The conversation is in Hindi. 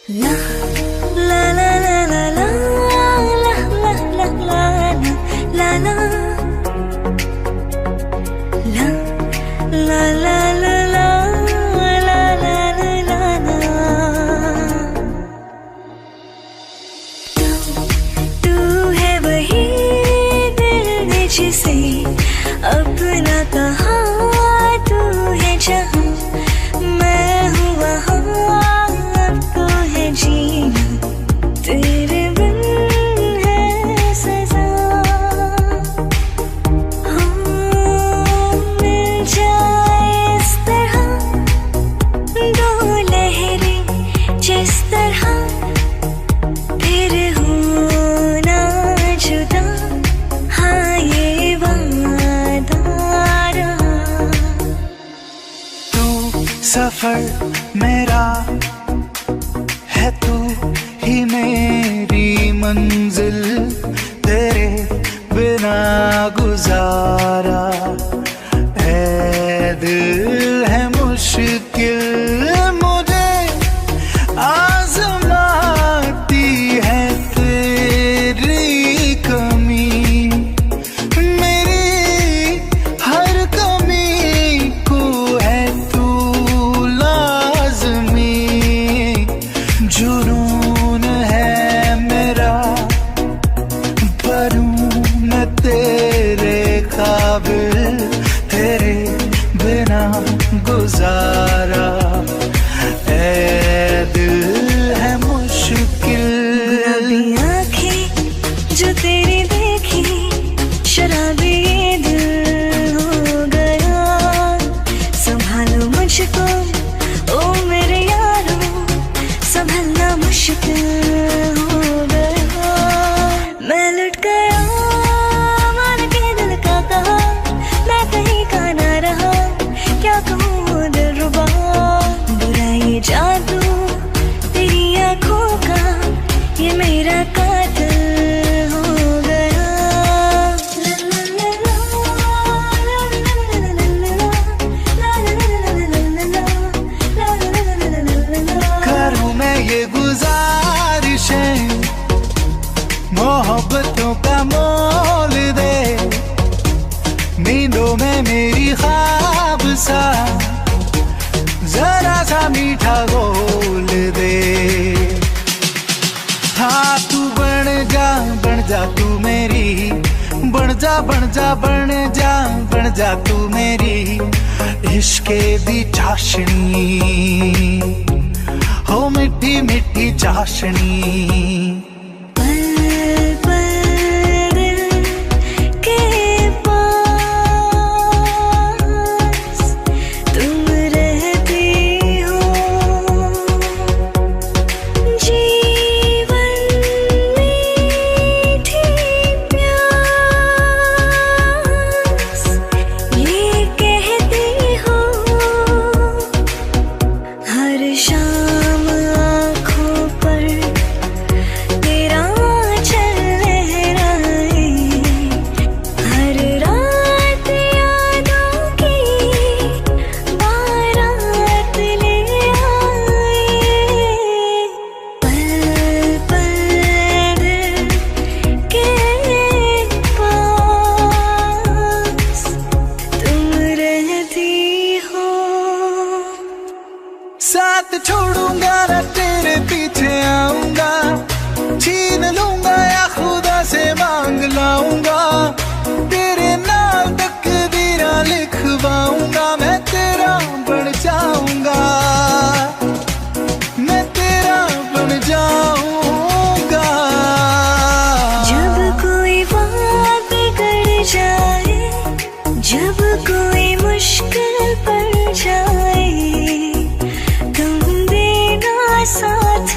La la la la la la la la la la la la la la la la जिसे अपना कहा तू है जहाँ मैं हूँ वहाँ अब तो है जीना तेरे बिन है सजा मिल जाए इस तरह दो लहरें जिस तरह फिर होना जुदा हाँ ये वादा रहा तू सफर मेरा है तू ही मेरी मंजिल तेरे बिना गुजारा है दिल है मुश्किल मुझे आजमाती है तेरी कमी मेरी हर कमी को है तू लाज़मी जुनून है मेरा बनूं मैं तेरे काबिल तेरे बिना गुजारा ऐ दिल है मुश्किल गुलाबी आँखें जो तेरी देखी शराबी ये दिल हो गया संभालो मुझको ओ मेरे यारो संभलना मुश्किल हो गया मैं लुट गया मान के दिल का कहा मैं कहीं का ना रहा क्या कहूँ दिलरुबा बुरा ये जादू तेरी आँखों का ये मेरा कातिल हो गया करूं मैं ये गुजारिशें मोहब्बतों का मोल दे नींदों में मेरी ख्वाब सा जरा सा मीठा घोल दे हाँ तू बन जा तू मेरी बन जा तू मेरी इश्के दी चाशनी हो मिठी मिठी चाशनी पल पल दिल के पास तुम रहती हो जीवन मीठी प्यास ये कहती हो हर शाम आँखों पर तेरा चल लहराए हर रात यादों की बारात ले आए पल पल दिल के पास तुम रहती हो साथ छोड़ूंगा ना तेरे पीछे आऊंगा छीन लूंगा या खुदा से मांग लाऊंगा तेरे नाम तकदीरा लिखवाऊंगा मैं तेरा बन जाऊंगा मैं तेरा बन जाऊंगा जब कोई बात बिगड़ जाए जब कोई मुश्किल पड़ जाए तुम देना साथ